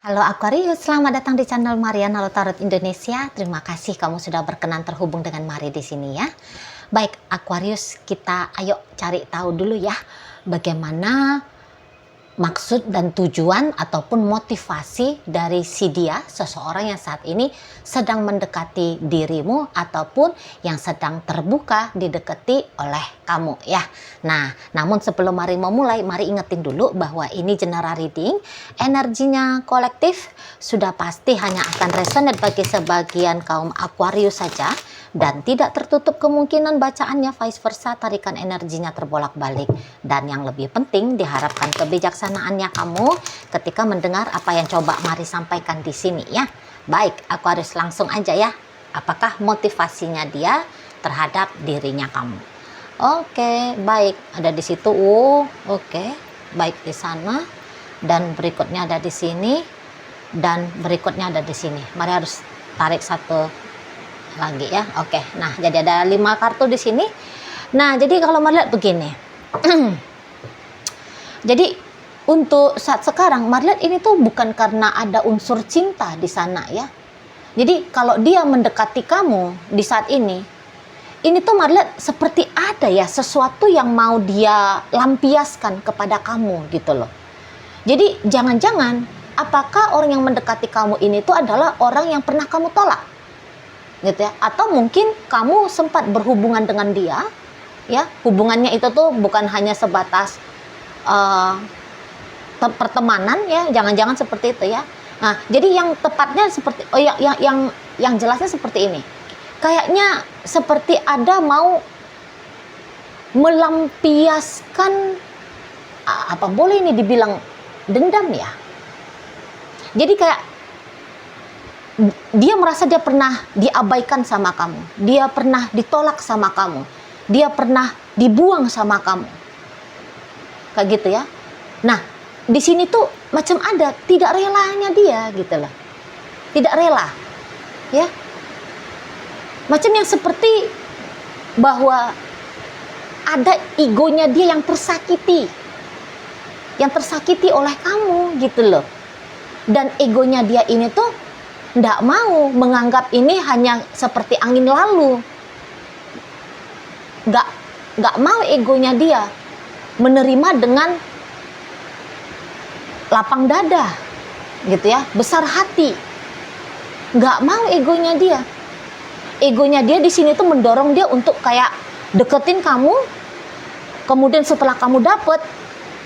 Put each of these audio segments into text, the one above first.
Halo Aquarius, selamat datang di channel Mariana Tarot Indonesia. Terima kasih kamu sudah berkenan terhubung dengan Mari di sini ya. Baik Aquarius, kita ayo cari tahu dulu ya bagaimana maksud dan tujuan ataupun motivasi dari si dia, seseorang yang saat ini sedang mendekati dirimu ataupun yang sedang terbuka didekati oleh kamu ya. Nah, namun sebelum mari memulai, mari ingetin dulu bahwa ini general reading, energinya kolektif, sudah pasti hanya akan resonate bagi sebagian kaum Aquarius saja, dan tidak tertutup kemungkinan bacaannya vice versa, tarikan energinya terbolak-balik. Dan yang lebih penting, diharapkan kebijaksanaannya kamu ketika mendengar apa yang coba Mari sampaikan di sini ya. Baik, Aquarius, langsung aja ya. Apakah motivasinya dia terhadap dirinya kamu? Oke, baik, ada di situ. Oke, baik, di sana, dan berikutnya ada di sini, dan berikutnya ada di sini. Mari harus tarik satu lagi ya. Oke, nah jadi ada 5 kartu di sini. Nah, jadi kalau Mari lihat begini. Jadi untuk saat sekarang Mari lihat ini tuh bukan karena ada unsur cinta di sana ya. Jadi kalau dia mendekati kamu di saat ini tuh Mari lihat seperti ada ya sesuatu yang mau dia lampiaskan kepada kamu gitu loh. Jadi jangan-jangan apakah orang yang mendekati kamu ini tuh adalah orang yang pernah kamu tolak gitu ya, atau mungkin kamu sempat berhubungan dengan dia ya, hubungannya itu tuh bukan hanya sebatas pertemanan ya, jangan-jangan seperti itu ya. Nah, jadi yang tepatnya seperti yang jelasnya seperti ini, kayaknya seperti ada mau melampiaskan apa boleh ini dibilang dendam ya. Jadi kayak dia merasa dia pernah diabaikan sama kamu, dia pernah ditolak sama kamu, dia pernah dibuang sama kamu, kayak gitu ya. Nah, di sini tuh macam ada tidak relanya dia gitu loh, tidak rela, ya. Macam yang seperti bahwa ada egonya dia yang tersakiti oleh kamu gitu loh. Dan egonya dia ini tuh nggak mau menganggap ini hanya seperti angin lalu, nggak mau egonya dia menerima dengan lapang dada gitu ya, besar hati, nggak mau egonya dia di sini tuh mendorong dia untuk kayak deketin kamu, kemudian setelah kamu dapet,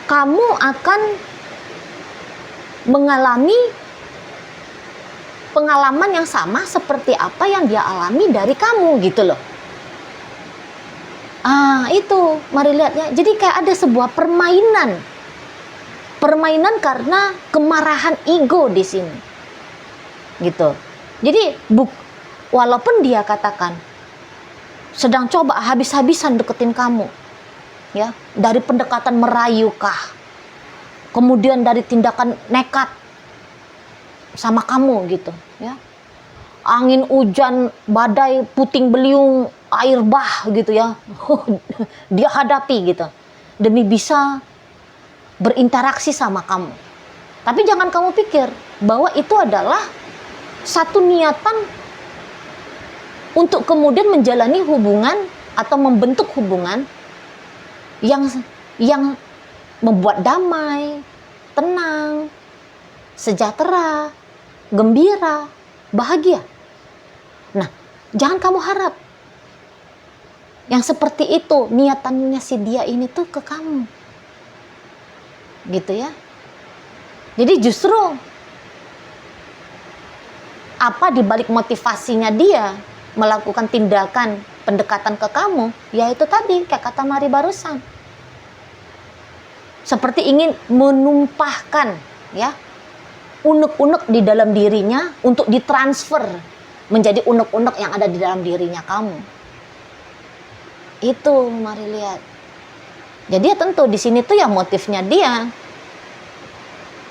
kamu akan mengalami pengalaman yang sama seperti apa yang dia alami dari kamu gitu loh. Itu mari lihat ya. Jadi kayak ada sebuah permainan karena kemarahan ego di sini gitu. Jadi walaupun dia katakan sedang coba habis-habisan deketin kamu ya, dari pendekatan merayu kah, kemudian dari tindakan nekat sama kamu gitu ya, angin hujan badai puting beliung air bah gitu ya, dia hadapi gitu demi bisa berinteraksi sama kamu. Tapi jangan kamu pikir bahwa itu adalah satu niatan untuk kemudian menjalani hubungan atau membentuk hubungan yang membuat damai, tenang, sejahtera, gembira, bahagia. Nah, jangan kamu harap yang seperti itu niatannya si dia ini tuh ke kamu gitu ya. Jadi justru apa dibalik motivasinya dia melakukan tindakan pendekatan ke kamu, yaitu tadi kayak kata Mari barusan, seperti ingin menumpahkan ya unek-unek di dalam dirinya untuk ditransfer menjadi unek-unek yang ada di dalam dirinya kamu. Itu Mari lihat. Jadi ya tentu di sini tuh ya motifnya dia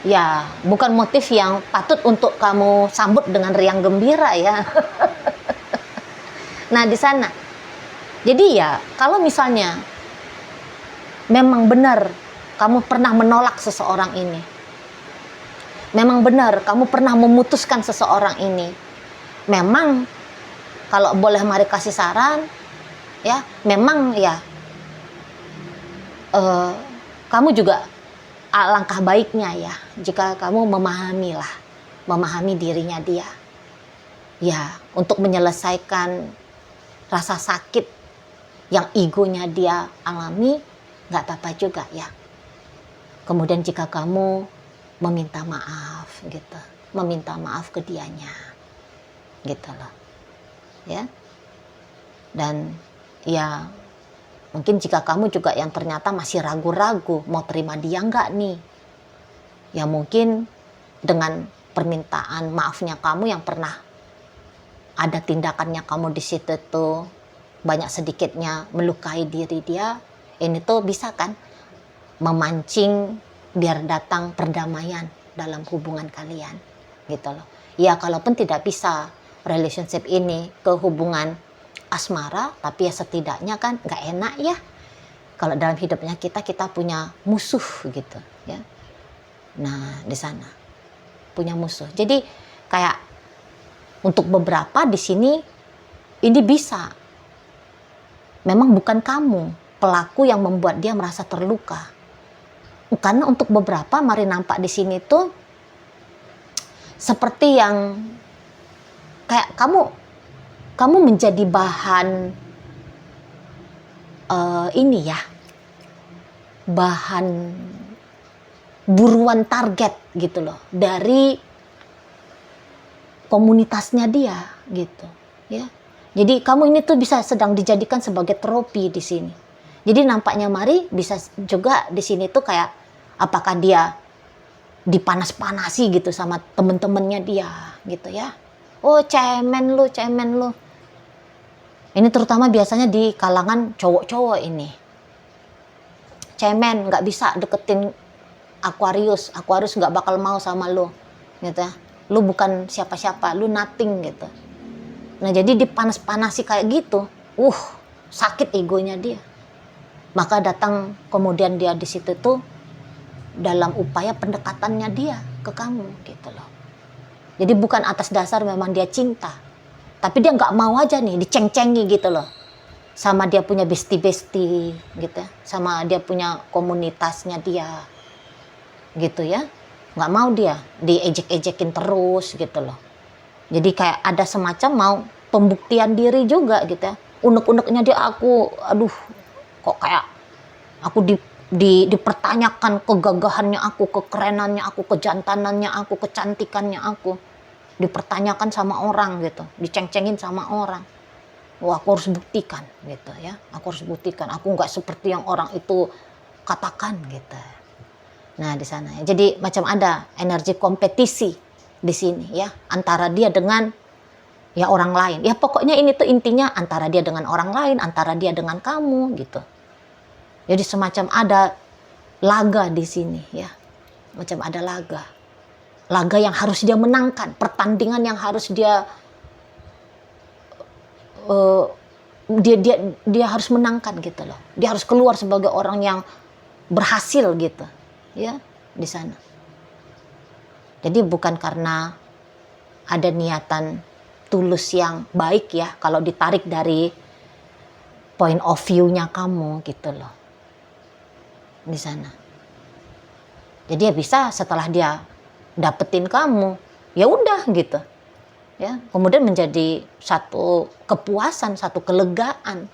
ya bukan motif yang patut untuk kamu sambut dengan riang gembira ya. Nah, di sana. Jadi ya kalau misalnya memang benar kamu pernah menolak seseorang ini, Memang benar kamu pernah memutuskan seseorang ini. Memang kalau boleh Mari kasih saran, ya memang ya kamu juga alangkah baiknya ya jika kamu memahami dirinya dia. Ya, untuk menyelesaikan rasa sakit yang egonya dia alami, nggak apa-apa juga ya. Kemudian jika kamu meminta maaf gitu, meminta maaf ke dianya, gitu loh, ya. Dan ya mungkin jika kamu juga yang ternyata masih ragu-ragu mau terima dia nggak nih, ya mungkin dengan permintaan maafnya kamu yang pernah ada tindakannya kamu di situ tuh banyak sedikitnya melukai diri dia, ini tuh bisa kan memancing biar datang perdamaian dalam hubungan kalian, gitu loh. Ya kalaupun tidak bisa relationship ini ke hubungan asmara, tapi ya setidaknya kan nggak enak ya kalau dalam hidupnya kita punya musuh gitu ya. Nah di sana punya musuh. Jadi kayak untuk beberapa di sini ini bisa memang bukan kamu pelaku yang membuat dia merasa terluka. Karena untuk beberapa Mari nampak di sini tuh seperti yang kayak kamu menjadi bahan ini ya, bahan buruan target gitu loh dari komunitasnya dia gitu ya. Jadi kamu ini tuh bisa sedang dijadikan sebagai trofi di sini. Jadi nampaknya Mari bisa juga di sini tuh kayak apakah dia dipanas-panasi gitu sama temen-temennya dia gitu ya. Oh cemen lu. Ini terutama biasanya di kalangan cowok-cowok ini. Cemen, nggak bisa deketin Aquarius nggak bakal mau sama lu, gitu ya. Lu bukan siapa-siapa, lu nothing gitu. Nah jadi dipanas-panasi kayak gitu, sakit egonya dia. Maka datang kemudian dia di situ tuh dalam upaya pendekatannya dia ke kamu gitu loh. Jadi bukan atas dasar memang dia cinta, tapi dia nggak mau aja nih diceng-cengi gitu loh, sama dia punya bestie gitu, sama dia punya komunitasnya dia, gitu ya. Nggak mau dia diejek-ejekin terus gitu loh. Jadi kayak ada semacam mau pembuktian diri juga gitu ya. Unek-uneknya dia aduh kok kayak aku dipertanyakan kegagahannya aku, kekerenannya aku, kejantanannya aku, kecantikannya aku. Dipertanyakan sama orang gitu, diceng-cengin sama orang. Wah aku harus buktikan gitu ya, aku harus buktikan aku nggak seperti yang orang itu katakan gitu. Nah di sana ya. Jadi macam ada energi kompetisi di sini ya antara dia dengan ya orang lain. Ya pokoknya ini tuh intinya antara dia dengan orang lain, antara dia dengan kamu gitu. Jadi semacam ada laga di sini ya, macam ada laga yang harus dia menangkan, pertandingan yang harus dia harus menangkan gitu loh. Dia harus keluar sebagai orang yang berhasil gitu ya di sana. Jadi bukan karena ada niatan tulus yang baik ya kalau ditarik dari point of view-nya kamu gitu loh di sana. Jadi ya bisa setelah dia dapetin kamu, ya udah gitu. Ya, kemudian menjadi satu kepuasan, satu kelegaan.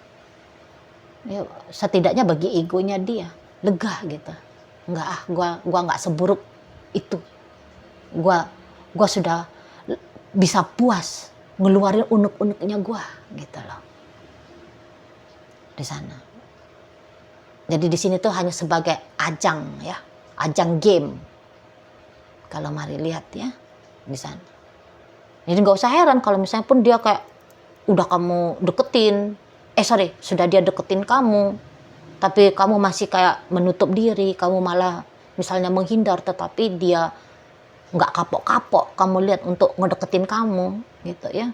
Ya, setidaknya bagi egonya dia lega gitu. Enggak gua enggak seburuk itu. Gua sudah bisa puas ngeluarin unek-uneknya gua gitu loh. Di sana. Jadi di sini tuh hanya sebagai ajang ya, ajang game. Kalau Mari lihat ya di sana. Jadi nggak usah heran kalau misalnya pun dia kayak udah kamu deketin, sudah dia deketin kamu, tapi kamu masih kayak menutup diri, kamu malah misalnya menghindar, tetapi dia nggak kapok-kapok kamu lihat untuk ngedeketin kamu, gitu ya.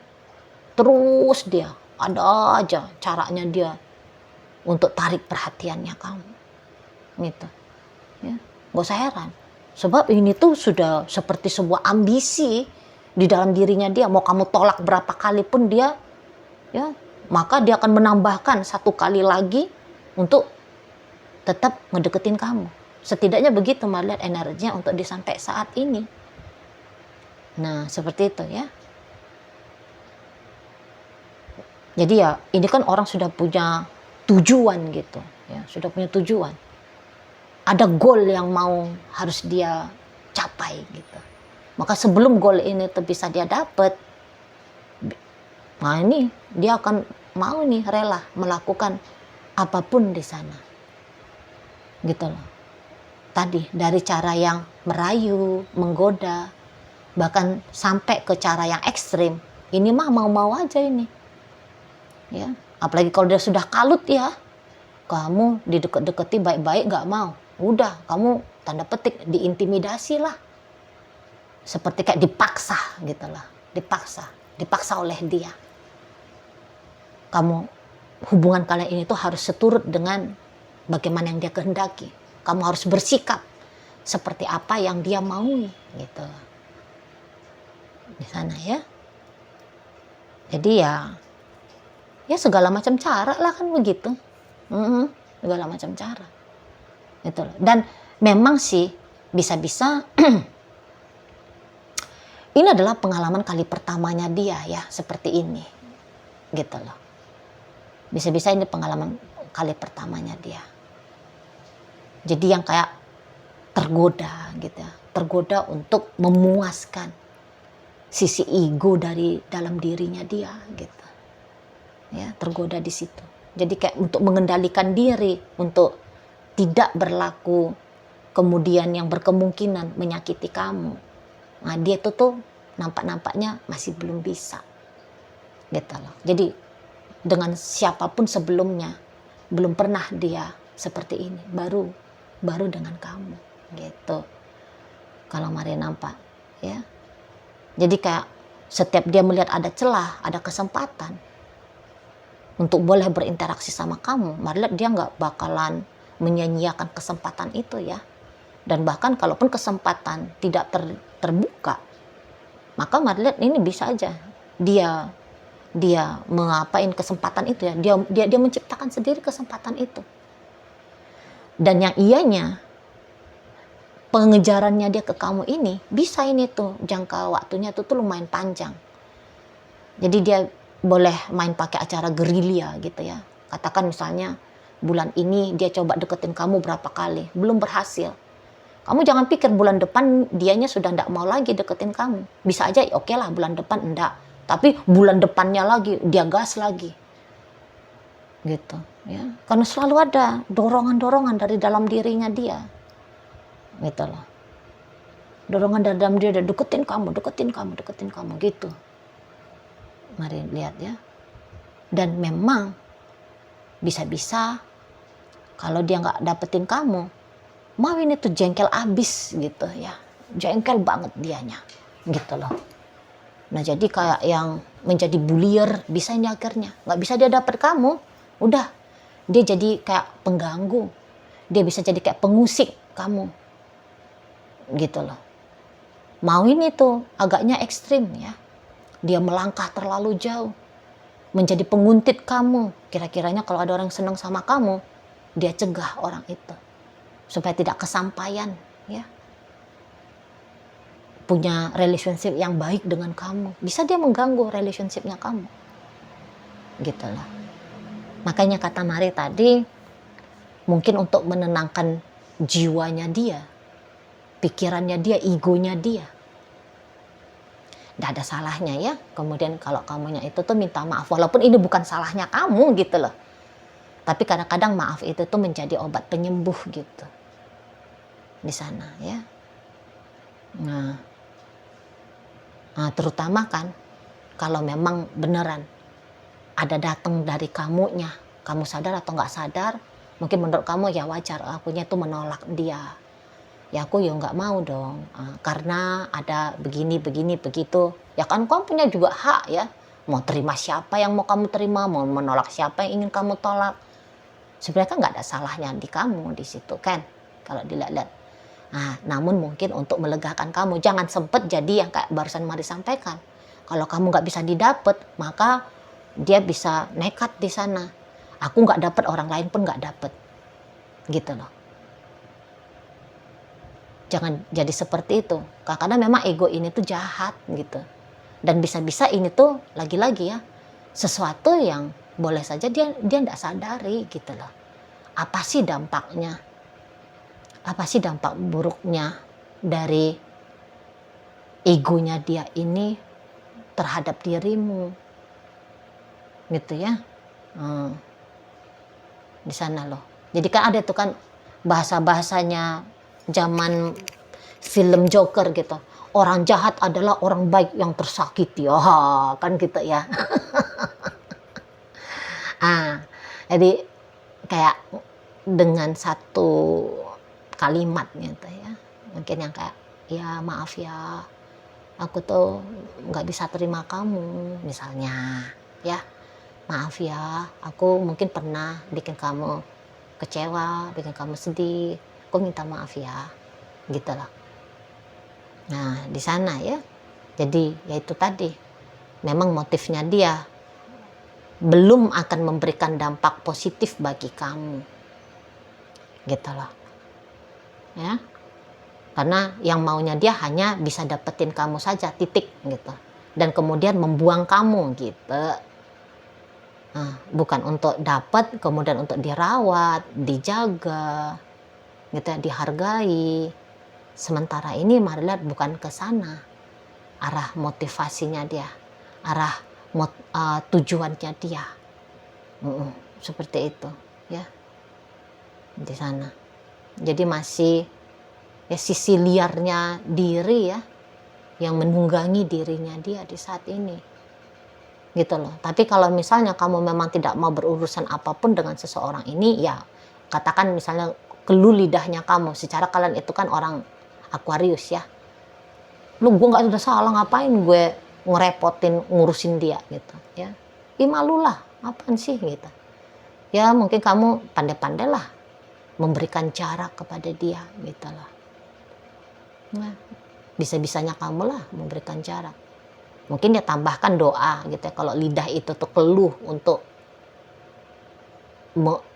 Terus dia ada aja caranya dia untuk tarik perhatiannya kamu, gitu. Ya, nggak usah heran. Sebab ini tuh sudah seperti sebuah ambisi di dalam dirinya dia. Mau kamu tolak berapa kali pun dia, ya, maka dia akan menambahkan satu kali lagi untuk tetap ngedeketin kamu. Setidaknya begitu melihat energinya untuk sampai saat ini. Nah, seperti itu ya. Jadi ya, ini kan orang sudah punya tujuan gitu, ya, sudah punya tujuan. Ada goal yang mau harus dia capai gitu. Maka sebelum goal ini tuh bisa dia dapat, nah ini dia akan mau nih rela melakukan apapun di sana. Gitu loh. Tadi dari cara yang merayu, menggoda, bahkan sampai ke cara yang ekstrim. Ini mah mau-mau aja ini. Ya, apalagi kalau dia sudah kalut ya. Kamu dideket-deketi baik-baik gak mau. Udah, kamu tanda petik diintimidasi lah. Seperti kayak dipaksa gitu lah. Dipaksa oleh dia. Hubungan kalian ini tuh harus seturut dengan bagaimana yang dia kehendaki. Kamu harus bersikap seperti apa yang dia maui gitu. Di sana ya. Jadi ya segala macam cara lah kan begitu. Segala macam cara. Gitu loh. Dan memang sih bisa-bisa ini adalah pengalaman kali pertamanya dia ya seperti ini. Gitu loh. Bisa-bisa ini pengalaman kali pertamanya dia. Jadi yang kayak tergoda gitu ya. Tergoda untuk memuaskan sisi ego dari dalam dirinya dia gitu. Ya, tergoda di situ. Jadi kayak untuk mengendalikan diri, untuk tidak berlaku kemudian yang berkemungkinan menyakiti kamu. Nah, dia tuh nampak-nampaknya masih belum bisa. Gitu loh. Jadi dengan siapapun sebelumnya belum pernah dia seperti ini, baru dengan kamu gitu. Kalau Maria nampak ya. Jadi kayak setiap dia melihat ada celah, ada kesempatan untuk boleh berinteraksi sama kamu, Maria dia nggak bakalan menyia-nyiakan kesempatan itu ya. Dan bahkan kalaupun kesempatan tidak terbuka, maka Maria ini bisa aja dia mengapain kesempatan itu ya. Dia menciptakan sendiri kesempatan itu. Dan yang ianya pengejarannya dia ke kamu ini bisa ini tuh jangka waktunya tuh lumayan panjang. Jadi dia boleh main pakai acara gerilya gitu ya. Katakan misalnya bulan ini dia coba deketin kamu berapa kali, belum berhasil. Kamu jangan pikir bulan depan dianya sudah enggak mau lagi deketin kamu. Bisa aja oke lah bulan depan enggak, tapi bulan depannya lagi dia gas lagi. Gitu ya. Karena selalu ada dorongan-dorongan dari dalam dirinya dia. Gitu loh. Dorongan dari dalam dia deketin kamu gitu. Mari lihat ya. Dan memang bisa-bisa kalau dia nggak dapetin kamu, mau ini tuh jengkel abis gitu ya. Jengkel banget dianya gitu loh. Nah jadi kayak yang menjadi bullier bisa ini akhirnya. Nggak bisa dia dapet kamu, udah. Dia jadi kayak pengganggu. Dia bisa jadi kayak pengusik kamu. Gitu loh. Mau ini tuh agaknya ekstrim ya. Dia melangkah terlalu jauh. Menjadi penguntit kamu. Kira-kiranya kalau ada orang senang sama kamu, dia cegah orang itu. Supaya tidak kesampaian ya. Punya relationship yang baik dengan kamu. Bisa dia mengganggu relationshipnya kamu. Gitu loh. Makanya kata Mari tadi, mungkin untuk menenangkan jiwanya dia, pikirannya dia, egonya dia. Tidak ada salahnya ya. Kemudian kalau kamunya itu tuh minta maaf. Walaupun ini bukan salahnya kamu gitu loh. Tapi kadang-kadang maaf itu tuh menjadi obat penyembuh gitu. Di sana ya. Nah terutama kan kalau memang beneran ada datang dari kamunya. Kamu sadar atau nggak sadar. Mungkin menurut kamu ya wajar. Akunya tuh menolak dia. Ya aku ya nggak mau dong, karena ada begini begitu. Ya kan kamu punya juga hak ya, mau terima siapa yang mau kamu terima, mau menolak siapa yang ingin kamu tolak. Sebenarnya kan nggak ada salahnya di kamu di situ kan, kalau dilihat-lihat. Nah, namun mungkin untuk melegakan kamu, jangan sempet jadi yang kayak barusan Mari sampaikan. Kalau kamu nggak bisa didapet, maka dia bisa nekat di sana. Aku nggak dapet, orang lain pun nggak dapet. Gitu loh. Jangan jadi seperti itu. Karena memang ego ini tuh jahat gitu. Dan bisa-bisa ini tuh lagi-lagi ya, sesuatu yang boleh saja dia nggak sadari gitu loh. Apa sih dampaknya? Apa sih dampak buruknya dari egonya dia ini terhadap dirimu? Gitu ya. Di sana loh. Jadi kan ada tuh kan bahasa-bahasanya zaman film Joker gitu. Orang jahat adalah orang baik yang tersakiti. Oh, kan gitu ya. Jadi kayak dengan satu kalimat gitu ya. Mungkin yang kayak, ya maaf ya, aku tuh nggak bisa terima kamu misalnya. Ya, maaf ya, aku mungkin pernah bikin kamu kecewa, bikin kamu sedih. Aku minta maaf ya, gitu loh. Nah, di sana ya. Jadi, ya itu tadi. Memang motifnya dia belum akan memberikan dampak positif bagi kamu. Gitu loh. Ya. Karena yang maunya dia hanya bisa dapetin kamu saja, titik gitu. Dan kemudian membuang kamu gitu. Nah, bukan untuk dapat, kemudian untuk dirawat, dijaga, gitu ya, dihargai. Sementara ini mari lihat bukan ke sana arah motivasinya dia, arah tujuannya dia. Seperti itu ya, di sana. Jadi masih ya sisi liarnya diri ya, yang menunggangi dirinya dia di saat ini. Gitu loh. Tapi kalau misalnya kamu memang tidak mau berurusan apapun dengan seseorang ini, ya katakan misalnya keluh lidahnya kamu, secara kalian itu kan orang Aquarius ya, lu gue nggak udah salah, ngapain gue ngerepotin ngurusin dia gitu ya, malulah, apaan sih gitu ya. Mungkin kamu pandai-pandai lah memberikan jarak kepada dia gitu loh. Nah, bisa-bisanya kamu lah memberikan jarak. Mungkin dia tambahkan doa gitu ya, kalau lidah itu tuh keluh untuk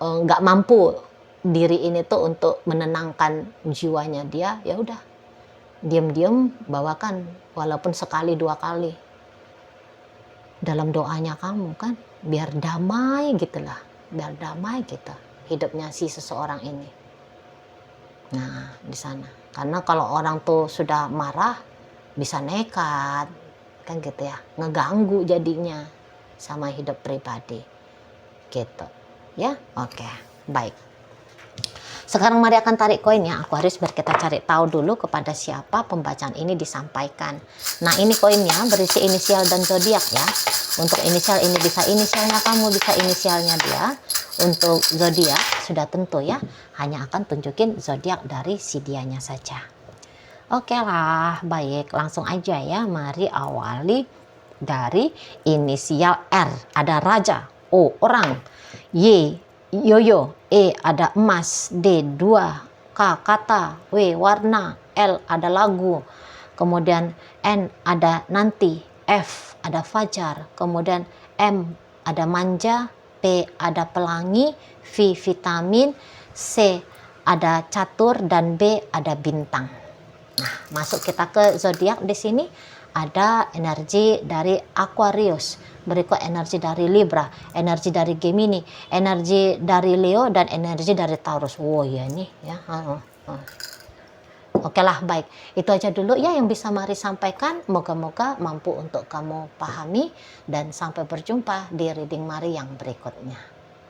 nggak mampu diri ini tuh untuk menenangkan jiwanya dia, ya udah diam-diam bawakan walaupun sekali dua kali dalam doanya kamu kan, biar damai gitulah, biar damai gitu hidupnya si seseorang ini. Nah, di sana. Karena kalau orang tuh sudah marah bisa nekat kan gitu ya, ngeganggu jadinya sama hidup pribadi gitu ya. Oke, baik. Sekarang mari akan tarik koinnya Aquarius, biar kita cari tahu dulu kepada siapa pembacaan ini disampaikan. Nah, ini koinnya berisi inisial dan zodiak ya. Untuk inisial ini bisa inisialnya kamu, bisa inisialnya dia. Untuk zodiak sudah tentu ya, hanya akan tunjukin zodiak dari si dianya saja. Oke lah, baik, langsung aja ya. Mari awali dari inisial R. Ada raja, O orang, Y yoyo, E ada emas, D 2, K kata, W warna, L ada lagu, kemudian N ada nanti, F ada fajar, kemudian M ada manja, P ada pelangi, V vitamin, C ada catur, dan B ada bintang. Nah, masuk kita ke zodiak. Di sini ada energi dari Aquarius, berikut energi dari Libra, energi dari Gemini, energi dari Leo, dan energi dari Taurus. Wow ya nih ya. Oke lah, baik. Itu aja dulu ya yang bisa Mari sampaikan. Moga-moga mampu untuk kamu pahami, dan sampai berjumpa di reading Mari yang berikutnya.